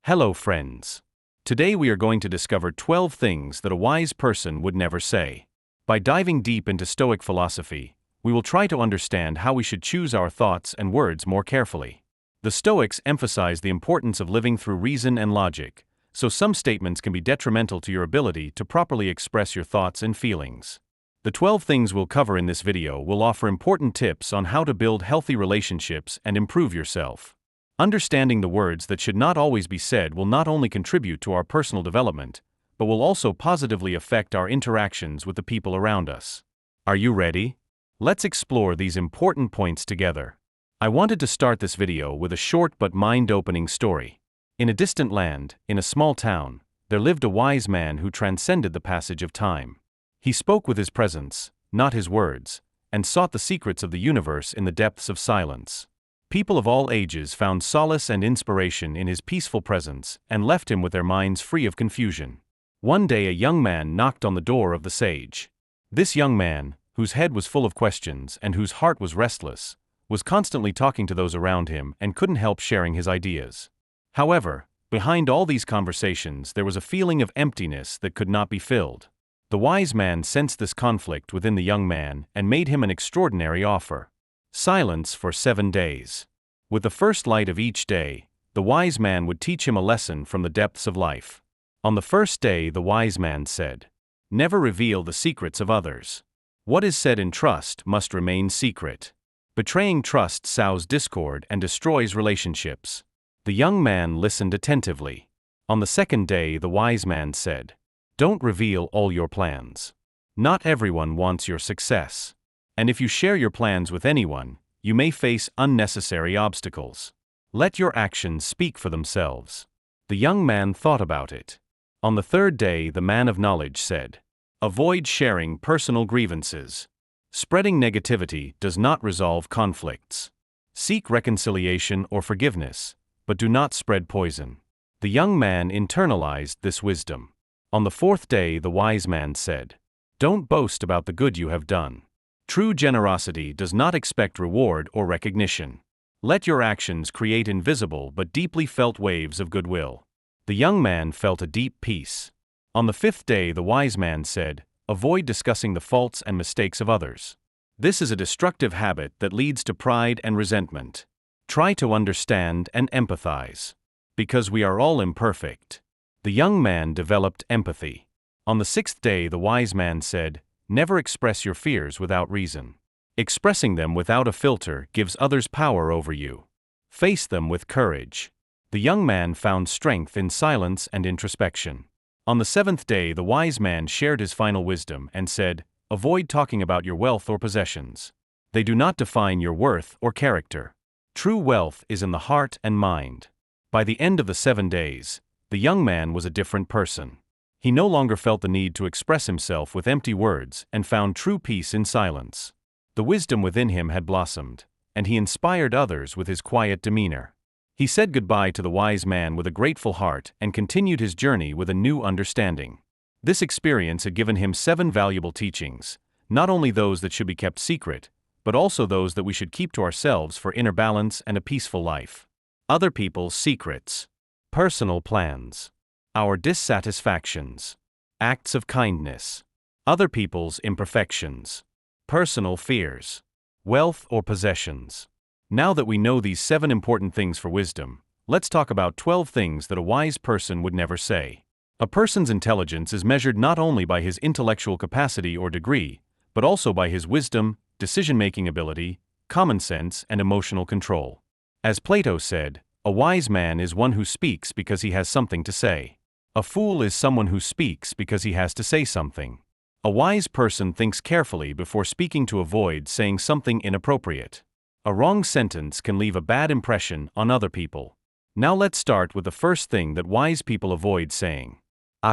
Hello, friends. Today we are going to discover 12 things that a wise person would never say. By diving deep into Stoic philosophy, we will try to understand how we should choose our thoughts and words more carefully. The Stoics emphasize the importance of living through reason and logic, so some statements can be detrimental to your ability to properly express your thoughts and feelings. The 12 things we'll cover in this video will offer important tips on how to build healthy relationships and improve yourself. Understanding the words that should not always be said will not only contribute to our personal development, but will also positively affect our interactions with the people around us. Are you ready? Let's explore these important points together. I wanted to start this video with a short but mind-opening story. In a distant land, in a small town, there lived a wise man who transcended the passage of time. He spoke with his presence, not his words, and sought the secrets of the universe in the depths of silence. People of all ages found solace and inspiration in his peaceful presence and left him with their minds free of confusion. One day a young man knocked on the door of the sage. This young man, whose head was full of questions and whose heart was restless, was constantly talking to those around him and couldn't help sharing his ideas. However, behind all these conversations there was a feeling of emptiness that could not be filled. The wise man sensed this conflict within the young man and made him an extraordinary offer. Silence for 7 days. With the first light of each day, the wise man would teach him a lesson from the depths of life. On the first day, the wise man said, "Never reveal the secrets of others. What is said in trust must remain secret. Betraying trust sows discord and destroys relationships." The young man listened attentively. On the second day, the wise man said, "Don't reveal all your plans. Not everyone wants your success. And if you share your plans with anyone, you may face unnecessary obstacles. Let your actions speak for themselves." The young man thought about it. On the third day, the man of knowledge said, "Avoid sharing personal grievances. Spreading negativity does not resolve conflicts. Seek reconciliation or forgiveness, but do not spread poison." The young man internalized this wisdom. On the fourth day, the wise man said, "Don't boast about the good you have done. True generosity does not expect reward or recognition. Let your actions create invisible but deeply felt waves of goodwill." The young man felt a deep peace. On the fifth day, the wise man said, "Avoid discussing the faults and mistakes of others. This is a destructive habit that leads to pride and resentment. Try to understand and empathize. Because we are all imperfect." The young man developed empathy. On the sixth day, the wise man said, "Never express your fears without reason. Expressing them without a filter gives others power over you. Face them with courage." The young man found strength in silence and introspection. On the seventh day, the wise man shared his final wisdom and said, "Avoid talking about your wealth or possessions. They do not define your worth or character. True wealth is in the heart and mind." By the end of the 7 days, the young man was a different person. He no longer felt the need to express himself with empty words and found true peace in silence. The wisdom within him had blossomed, and he inspired others with his quiet demeanor. He said goodbye to the wise man with a grateful heart and continued his journey with a new understanding. This experience had given him 7 valuable teachings, not only those that should be kept secret, but also those that we should keep to ourselves for inner balance and a peaceful life. Other people's secrets. Personal plans. Our dissatisfactions. Acts of kindness. Other people's imperfections. Personal fears. Wealth or possessions. Now that we know these 7 important things for wisdom, let's talk about 12 things that a wise person would never say. A person's intelligence is measured not only by his intellectual capacity or degree, but also by his wisdom, decision-making ability, common sense, and emotional control. As Plato said, "A wise man is one who speaks because he has something to say. A fool is someone who speaks because he has to say something." A wise person thinks carefully before speaking to avoid saying something inappropriate. A wrong sentence can leave a bad impression on other people. Now let's start with the first thing that wise people avoid saying.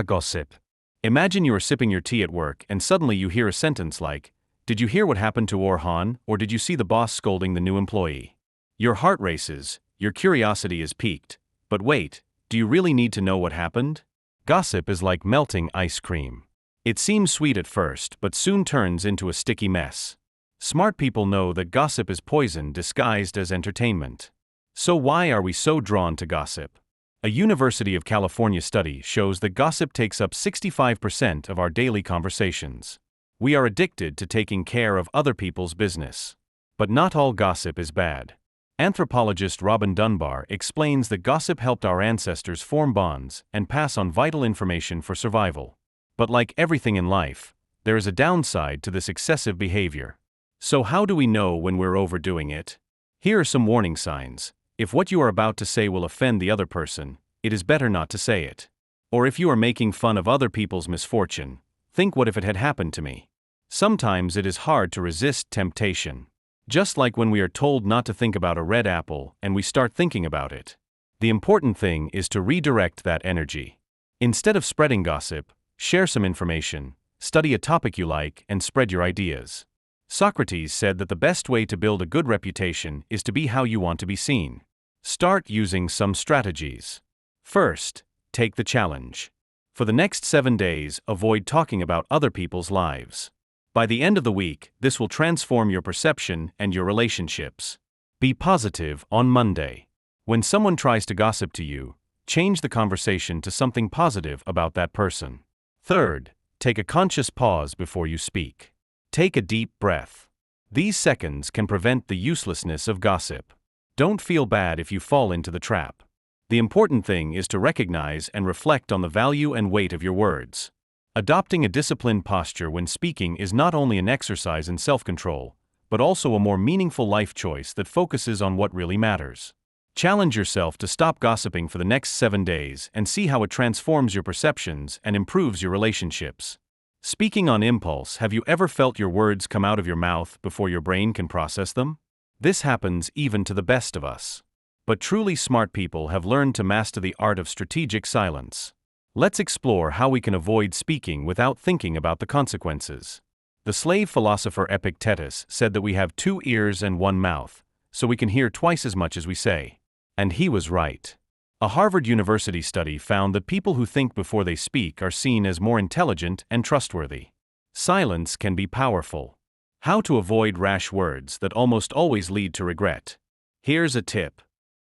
Gossip. Imagine you are sipping your tea at work and suddenly you hear a sentence like, "Did you hear what happened to Orhan, or did you see the boss scolding the new employee?" Your heart races, your curiosity is piqued. But wait, do you really need to know what happened? Gossip is like melting ice cream. It seems sweet at first, but soon turns into a sticky mess. Smart people know that gossip is poison disguised as entertainment. So why are we so drawn to gossip? A University of California study shows that gossip takes up 65% of our daily conversations. We are addicted to taking care of other people's business. But not all gossip is bad. Anthropologist Robin Dunbar explains that gossip helped our ancestors form bonds and pass on vital information for survival. But like everything in life, there is a downside to this excessive behavior. So how do we know when we're overdoing it? Here are some warning signs. If what you are about to say will offend the other person, it is better not to say it. Or if you are making fun of other people's misfortune, think, what if it had happened to me? Sometimes it is hard to resist temptation. Just like when we are told not to think about a red apple and we start thinking about it. The important thing is to redirect that energy. Instead of spreading gossip, share some information, study a topic you like, and spread your ideas. Socrates said that the best way to build a good reputation is to be how you want to be seen. Start using some strategies. First, take the challenge. For the next 7 days, avoid talking about other people's lives. By the end of the week, this will transform your perception and your relationships. Be positive on Monday. When someone tries to gossip to you, change the conversation to something positive about that person. Third, take a conscious pause before you speak. Take a deep breath. These seconds can prevent the uselessness of gossip. Don't feel bad if you fall into the trap. The important thing is to recognize and reflect on the value and weight of your words. Adopting a disciplined posture when speaking is not only an exercise in self-control, but also a more meaningful life choice that focuses on what really matters. Challenge yourself to stop gossiping for the next 7 days and see how it transforms your perceptions and improves your relationships. Speaking on impulse, have you ever felt your words come out of your mouth before your brain can process them? This happens even to the best of us. But truly smart people have learned to master the art of strategic silence. Let's explore how we can avoid speaking without thinking about the consequences. The slave philosopher Epictetus said that we have 2 ears and 1 mouth, so we can hear twice as much as we say. And he was right. A Harvard University study found that people who think before they speak are seen as more intelligent and trustworthy. Silence can be powerful. How to avoid rash words that almost always lead to regret. Here's a tip.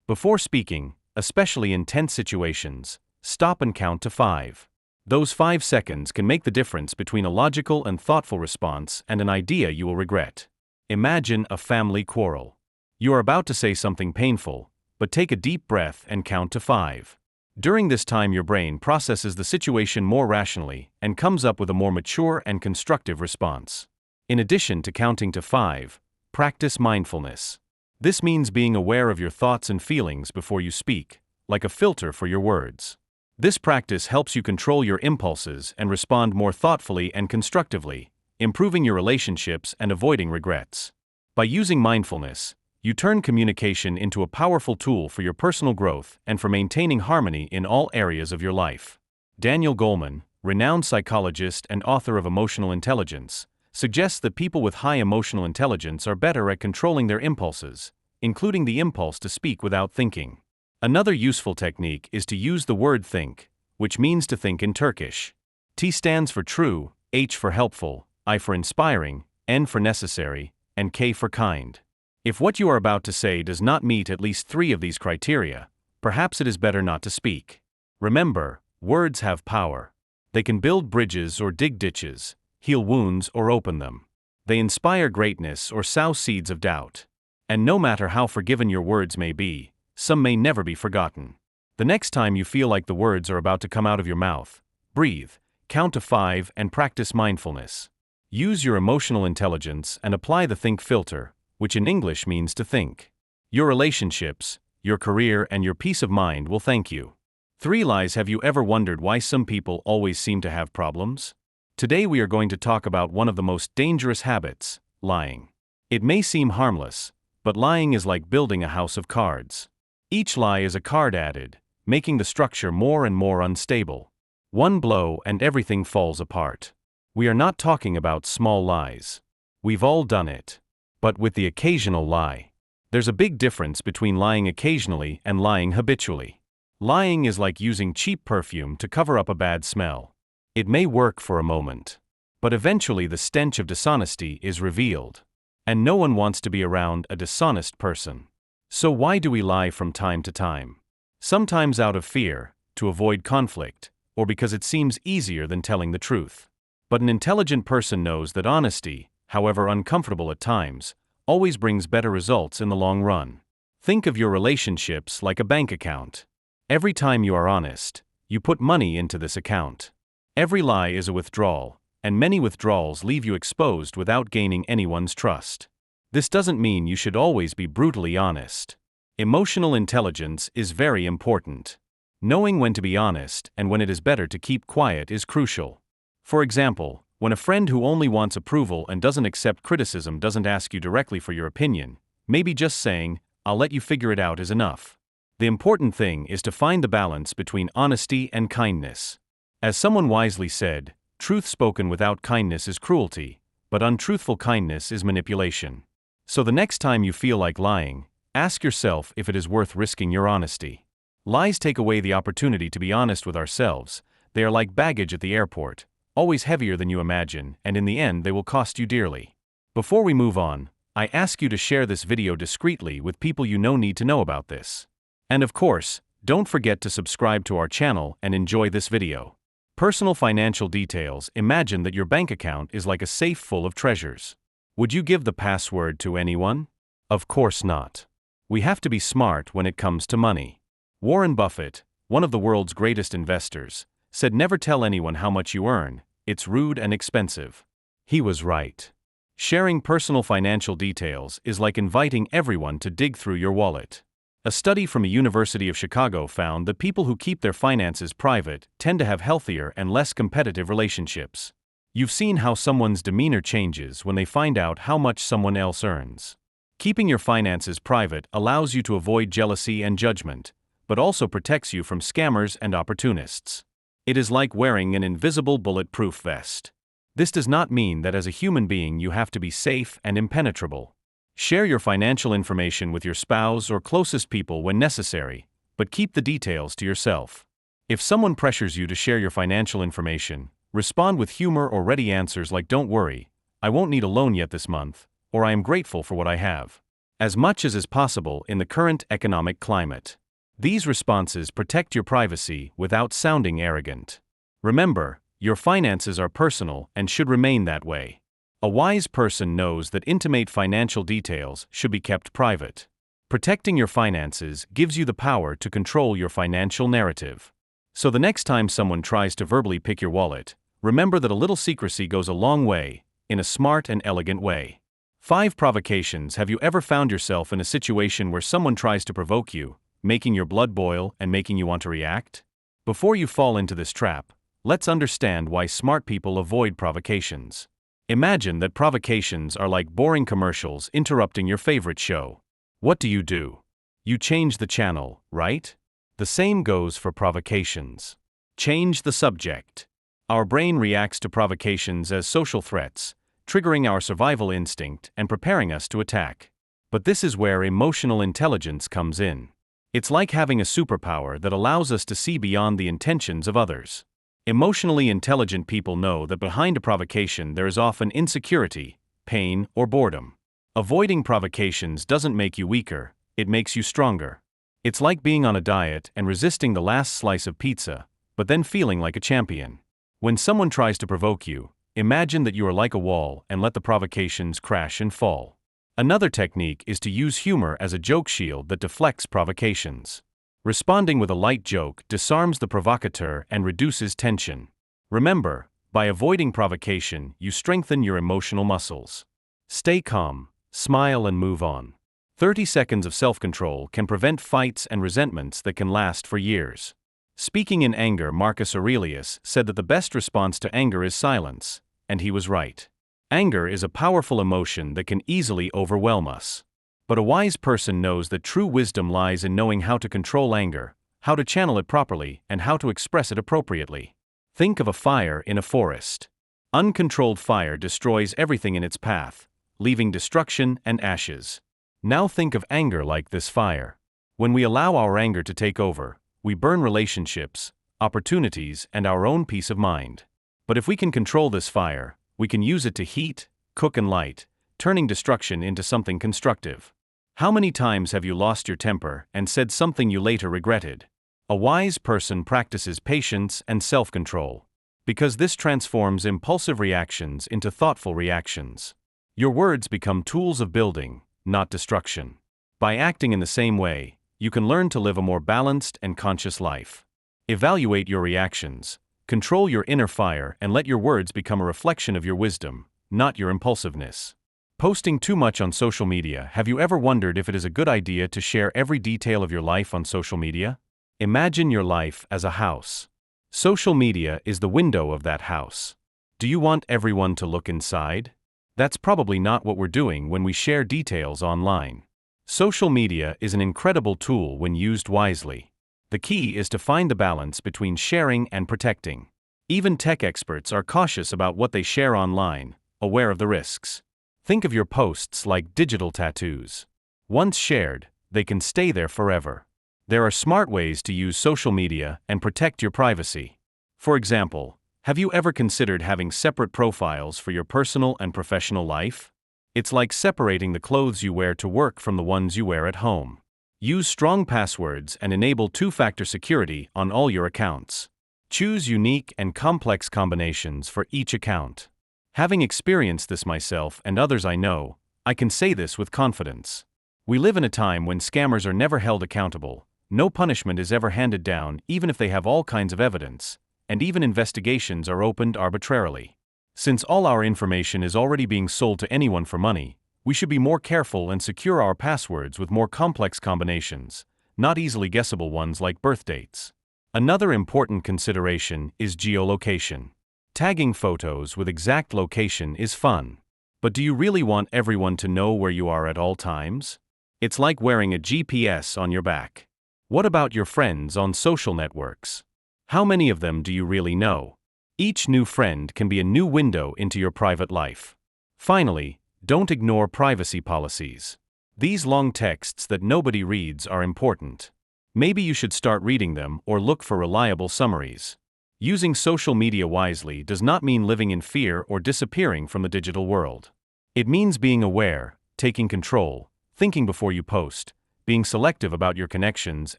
Before speaking, especially in tense situations, stop and count to 5. Those 5 seconds can make the difference between a logical and thoughtful response and an idea you will regret. Imagine a family quarrel. You are about to say something painful, but take a deep breath and count to 5. During this time, your brain processes the situation more rationally and comes up with a more mature and constructive response. In addition to counting to 5, practice mindfulness. This means being aware of your thoughts and feelings before you speak, like a filter for your words. This practice helps you control your impulses and respond more thoughtfully and constructively, improving your relationships and avoiding regrets. By using mindfulness, you turn communication into a powerful tool for your personal growth and for maintaining harmony in all areas of your life. Daniel Goleman, renowned psychologist and author of Emotional Intelligence, suggests that people with high emotional intelligence are better at controlling their impulses, including the impulse to speak without thinking. Another useful technique is to use the word think, which means to think in Turkish. T stands for true, H for helpful, I for inspiring, N for necessary, and K for kind. If what you are about to say does not meet at least 3 of these criteria, perhaps it is better not to speak. Remember, words have power. They can build bridges or dig ditches, heal wounds or open them. They inspire greatness or sow seeds of doubt. And no matter how forgiven your words may be, some may never be forgotten. The next time you feel like the words are about to come out of your mouth, breathe, count to 5, and practice mindfulness. Use your emotional intelligence and apply the think filter, which in English means to think. Your relationships, your career, and your peace of mind will thank you. 3 lies. Have you ever wondered why some people always seem to have problems? Today we are going to talk about one of the most dangerous habits, lying. It may seem harmless, but lying is like building a house of cards. Each lie is a card added, making the structure more and more unstable. One blow and everything falls apart. We are not talking about small lies. We've all done it. But with the occasional lie. There's a big difference between lying occasionally and lying habitually. Lying is like using cheap perfume to cover up a bad smell. It may work for a moment, but eventually the stench of dishonesty is revealed. And no one wants to be around a dishonest person. So why do we lie from time to time? Sometimes out of fear, to avoid conflict, or because it seems easier than telling the truth. But an intelligent person knows that honesty, however uncomfortable at times, always brings better results in the long run. Think of your relationships like a bank account. Every time you are honest, you put money into this account. Every lie is a withdrawal, and many withdrawals leave you exposed without gaining anyone's trust. This doesn't mean you should always be brutally honest. Emotional intelligence is very important. Knowing when to be honest and when it is better to keep quiet is crucial. For example, when a friend who only wants approval and doesn't accept criticism doesn't ask you directly for your opinion, maybe just saying, "I'll let you figure it out," is enough. The important thing is to find the balance between honesty and kindness. As someone wisely said, truth spoken without kindness is cruelty, but untruthful kindness is manipulation. So the next time you feel like lying, ask yourself if it is worth risking your honesty. Lies take away the opportunity to be honest with ourselves. They are like baggage at the airport, always heavier than you imagine, and in the end they will cost you dearly. Before we move on, I ask you to share this video discreetly with people you know need to know about this. And of course, don't forget to subscribe to our channel and enjoy this video. Personal financial details. Imagine that your bank account is like a safe full of treasures. Would you give the password to anyone? Of course not. We have to be smart when it comes to money. Warren Buffett, one of the world's greatest investors, said never tell anyone how much you earn, it's rude and expensive. He was right. Sharing personal financial details is like inviting everyone to dig through your wallet. A study from a University of Chicago found that people who keep their finances private tend to have healthier and less competitive relationships. You've seen how someone's demeanor changes when they find out how much someone else earns. Keeping your finances private allows you to avoid jealousy and judgment, but also protects you from scammers and opportunists. It is like wearing an invisible bulletproof vest. This does not mean that as a human being you have to be safe and impenetrable. Share your financial information with your spouse or closest people when necessary, but keep the details to yourself. If someone pressures you to share your financial information, respond with humor or ready answers like "Don't worry, I won't need a loan yet this month," or "I am grateful for what I have." As much as is possible in the current economic climate. These responses protect your privacy without sounding arrogant. Remember, your finances are personal and should remain that way. A wise person knows that intimate financial details should be kept private. Protecting your finances gives you the power to control your financial narrative. So the next time someone tries to verbally pick your wallet, remember that a little secrecy goes a long way, in a smart and elegant way. 5 provocations. Have you ever found yourself in a situation where someone tries to provoke you, making your blood boil and making you want to react? Before you fall into this trap, let's understand why smart people avoid provocations. Imagine that provocations are like boring commercials interrupting your favorite show. What do? You change the channel, right? The same goes for provocations. Change the subject. Our brain reacts to provocations as social threats, triggering our survival instinct and preparing us to attack. But this is where emotional intelligence comes in. It's like having a superpower that allows us to see beyond the intentions of others. Emotionally intelligent people know that behind a provocation there is often insecurity, pain, or boredom. Avoiding provocations doesn't make you weaker, it makes you stronger. It's like being on a diet and resisting the last slice of pizza, but then feeling like a champion. When someone tries to provoke you, imagine that you are like a wall and let the provocations crash and fall. Another technique is to use humor as a joke shield that deflects provocations. Responding with a light joke disarms the provocateur and reduces tension. Remember, by avoiding provocation, you strengthen your emotional muscles. Stay calm, smile and move on. 30 seconds of self-control can prevent fights and resentments that can last for years. Speaking in anger, Marcus Aurelius said that the best response to anger is silence, and he was right. Anger is a powerful emotion that can easily overwhelm us. But a wise person knows that true wisdom lies in knowing how to control anger, how to channel it properly, and how to express it appropriately. Think of a fire in a forest. Uncontrolled fire destroys everything in its path, leaving destruction and ashes. Now think of anger like this fire. When we allow our anger to take over, we burn relationships, opportunities, and our own peace of mind. But if we can control this fire, we can use it to heat, cook, and light, turning destruction into something constructive. How many times have you lost your temper and said something you later regretted? A wise person practices patience and self-control, because this transforms impulsive reactions into thoughtful reactions. Your words become tools of building, not destruction. By acting in the same way, you can learn to live a more balanced and conscious life. Evaluate your reactions, control your inner fire, and let your words become a reflection of your wisdom, not your impulsiveness. Posting too much on social media. Have you ever wondered if it is a good idea to share every detail of your life on social media? Imagine your life as a house. Social media is the window of that house. Do you want everyone to look inside? That's probably not what we're doing when we share details online. Social media is an incredible tool when used wisely. The key is to find the balance between sharing and protecting. Even tech experts are cautious about what they share online, aware of the risks. Think of your posts like digital tattoos. Once shared, they can stay there forever. There are smart ways to use social media and protect your privacy. For example, have you ever considered having separate profiles for your personal and professional life? It's like separating the clothes you wear to work from the ones you wear at home. Use strong passwords and enable two-factor security on all your accounts. Choose unique and complex combinations for each account. Having experienced this myself and others I know, I can say this with confidence. We live in a time when scammers are never held accountable, no punishment is ever handed down even if they have all kinds of evidence, and even investigations are opened arbitrarily. Since all our information is already being sold to anyone for money, we should be more careful and secure our passwords with more complex combinations, not easily guessable ones like birth dates. Another important consideration is geolocation. Tagging photos with exact location is fun. But do you really want everyone to know where you are at all times? It's like wearing a GPS on your back. What about your friends on social networks? How many of them do you really know? Each new friend can be a new window into your private life. Finally, don't ignore privacy policies. These long texts that nobody reads are important. Maybe you should start reading them or look for reliable summaries. Using social media wisely does not mean living in fear or disappearing from the digital world. It means being aware, taking control, thinking before you post, being selective about your connections,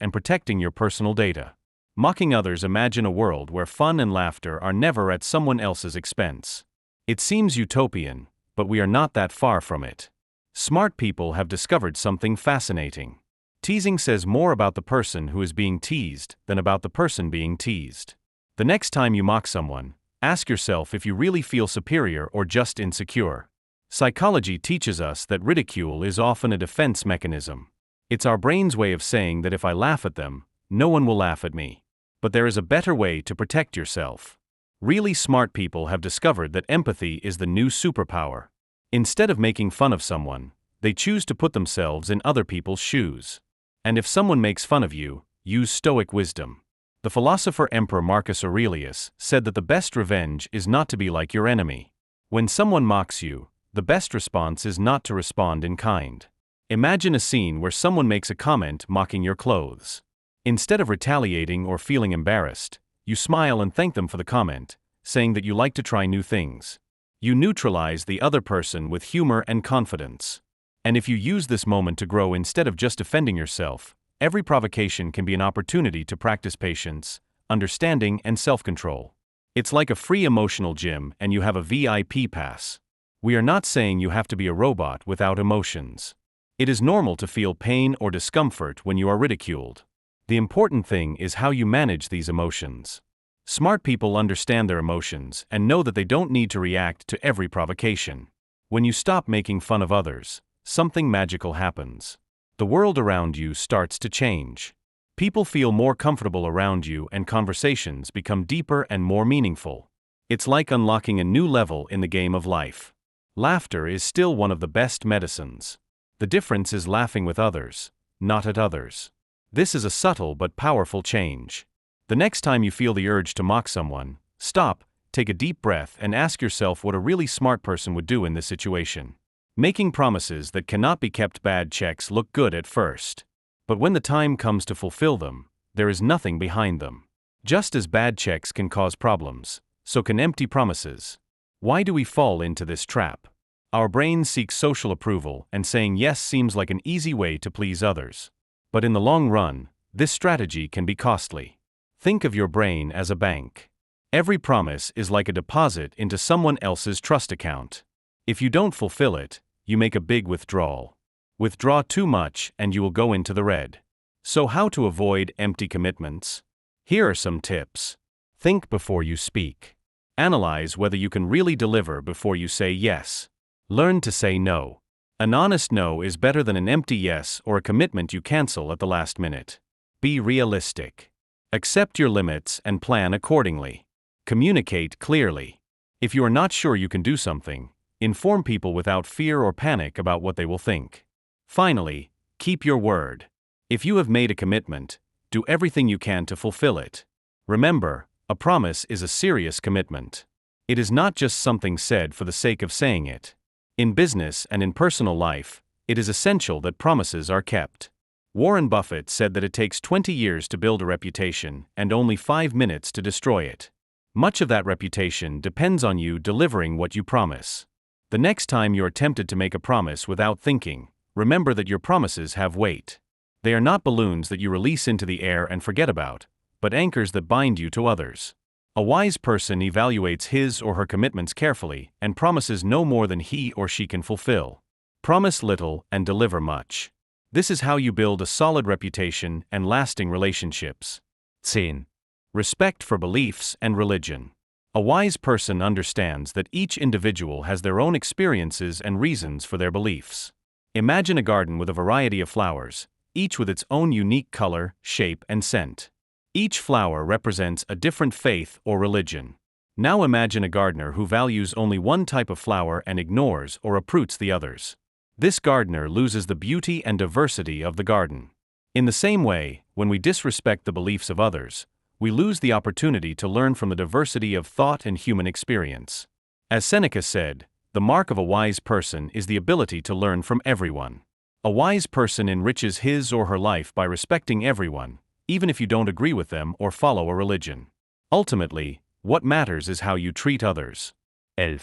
and protecting your personal data. Mocking others. Imagine a world where fun and laughter are never at someone else's expense. It seems utopian, but we are not that far from it. Smart people have discovered something fascinating. Teasing says more about the person who is being teased than about the person being teased. The next time you mock someone, ask yourself if you really feel superior or just insecure. Psychology teaches us that ridicule is often a defense mechanism. It's our brain's way of saying that if I laugh at them, no one will laugh at me. But there is a better way to protect yourself. Really smart people have discovered that empathy is the new superpower. Instead of making fun of someone, they choose to put themselves in other people's shoes. And if someone makes fun of you, use Stoic wisdom. The philosopher Emperor Marcus Aurelius said that the best revenge is not to be like your enemy. When someone mocks you, the best response is not to respond in kind. Imagine a scene where someone makes a comment mocking your clothes. Instead of retaliating or feeling embarrassed, you smile and thank them for the comment, saying that you like to try new things. You neutralize the other person with humor and confidence. And if you use this moment to grow instead of just defending yourself, every provocation can be an opportunity to practice patience, understanding, and self-control. It's like a free emotional gym and you have a VIP pass. We are not saying you have to be a robot without emotions. It is normal to feel pain or discomfort when you are ridiculed. The important thing is how you manage these emotions. Smart people understand their emotions and know that they don't need to react to every provocation. When you stop making fun of others, something magical happens. The world around you starts to change. People feel more comfortable around you and conversations become deeper and more meaningful. It's like unlocking a new level in the game of life. Laughter is still one of the best medicines. The difference is laughing with others, not at others. This is a subtle but powerful change. The next time you feel the urge to mock someone, stop, take a deep breath, and ask yourself what a really smart person would do in this situation. Making promises that cannot be kept. Bad checks look good at first. But when the time comes to fulfill them, there is nothing behind them. Just as bad checks can cause problems, so can empty promises. Why do we fall into this trap? Our brains seek social approval, and saying yes seems like an easy way to please others. But in the long run, this strategy can be costly. Think of your brain as a bank. Every promise is like a deposit into someone else's trust account. If you don't fulfill it, you make a big withdrawal. Withdraw too much and you will go into the red. So how to avoid empty commitments? Here are some tips. Think before you speak. Analyze whether you can really deliver before you say yes. Learn to say no. An honest no is better than an empty yes or a commitment you cancel at the last minute. Be realistic. Accept your limits and plan accordingly. Communicate clearly. If you are not sure you can do something, inform people without fear or panic about what they will think. Finally, keep your word. If you have made a commitment, do everything you can to fulfill it. Remember, a promise is a serious commitment. It is not just something said for the sake of saying it. In business and in personal life, it is essential that promises are kept. Warren Buffett said that it takes 20 years to build a reputation and only 5 minutes to destroy it. Much of that reputation depends on you delivering what you promise. The next time you are tempted to make a promise without thinking, remember that your promises have weight. They are not balloons that you release into the air and forget about, but anchors that bind you to others. A wise person evaluates his or her commitments carefully and promises no more than he or she can fulfill. Promise little and deliver much. This is how you build a solid reputation and lasting relationships. 10. Respect for beliefs and religion. A wise person understands that each individual has their own experiences and reasons for their beliefs. Imagine a garden with a variety of flowers, each with its own unique color, shape, and scent. Each flower represents a different faith or religion. Now imagine a gardener who values only one type of flower and ignores or uproots the others. This gardener loses the beauty and diversity of the garden. In the same way, when we disrespect the beliefs of others, we lose the opportunity to learn from the diversity of thought and human experience. As Seneca said, the mark of a wise person is the ability to learn from everyone. A wise person enriches his or her life by respecting everyone, even if you don't agree with them or follow a religion. Ultimately, what matters is how you treat others. 11.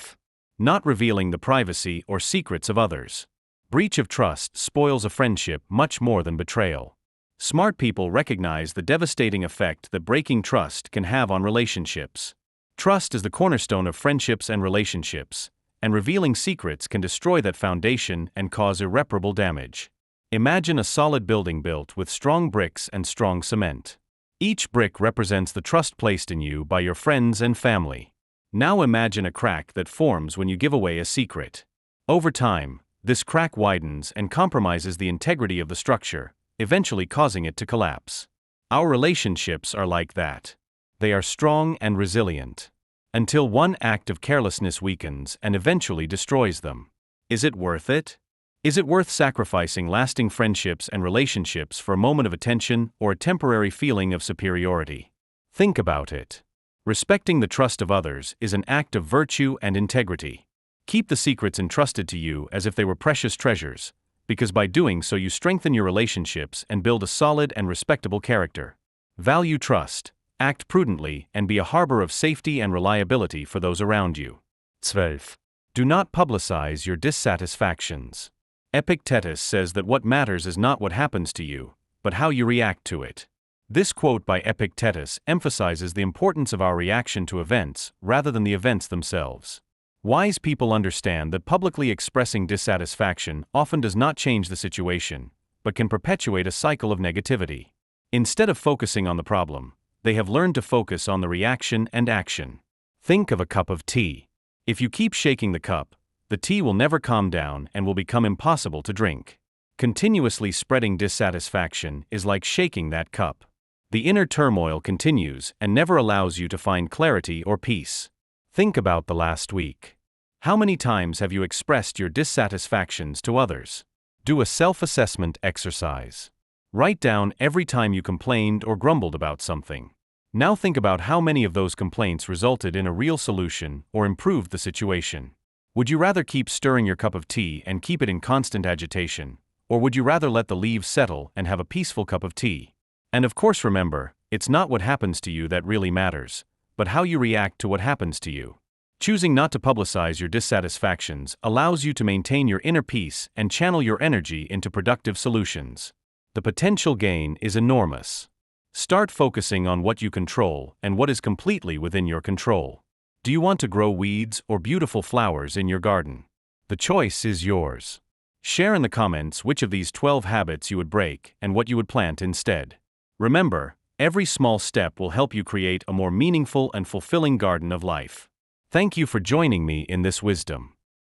Not revealing the privacy or secrets of others. Breach of trust spoils a friendship much more than betrayal. Smart people recognize the devastating effect that breaking trust can have on relationships. Trust is the cornerstone of friendships and relationships, and revealing secrets can destroy that foundation and cause irreparable damage. Imagine a solid building built with strong bricks and strong cement. Each brick represents the trust placed in you by your friends and family. Now imagine a crack that forms when you give away a secret. Over time, this crack widens and compromises the integrity of the structure, eventually causing it to collapse. Our relationships are like that. They are strong and resilient, until one act of carelessness weakens and eventually destroys them. Is it worth it? Is it worth sacrificing lasting friendships and relationships for a moment of attention or a temporary feeling of superiority? Think about it. Respecting the trust of others is an act of virtue and integrity. Keep the secrets entrusted to you as if they were precious treasures, because by doing so you strengthen your relationships and build a solid and respectable character. Value trust, act prudently, and be a harbor of safety and reliability for those around you. 12. Do not publicize your dissatisfactions. Epictetus says that what matters is not what happens to you, but how you react to it. This quote by Epictetus emphasizes the importance of our reaction to events rather than the events themselves. Wise people understand that publicly expressing dissatisfaction often does not change the situation, but can perpetuate a cycle of negativity. Instead of focusing on the problem, they have learned to focus on the reaction and action. Think of a cup of tea. If you keep shaking the cup, the tea will never calm down and will become impossible to drink. Continuously spreading dissatisfaction is like shaking that cup. The inner turmoil continues and never allows you to find clarity or peace. Think about the last week. How many times have you expressed your dissatisfactions to others? Do a self-assessment exercise. Write down every time you complained or grumbled about something. Now think about how many of those complaints resulted in a real solution or improved the situation. Would you rather keep stirring your cup of tea and keep it in constant agitation, or would you rather let the leaves settle and have a peaceful cup of tea? And of course remember, it's not what happens to you that really matters, but how you react to what happens to you. Choosing not to publicize your dissatisfactions allows you to maintain your inner peace and channel your energy into productive solutions. The potential gain is enormous. Start focusing on what you control and what is completely within your control. Do you want to grow weeds or beautiful flowers in your garden? The choice is yours. Share in the comments which of these 12 habits you would break and what you would plant instead. Remember, every small step will help you create a more meaningful and fulfilling garden of life. Thank you for joining me in this wisdom.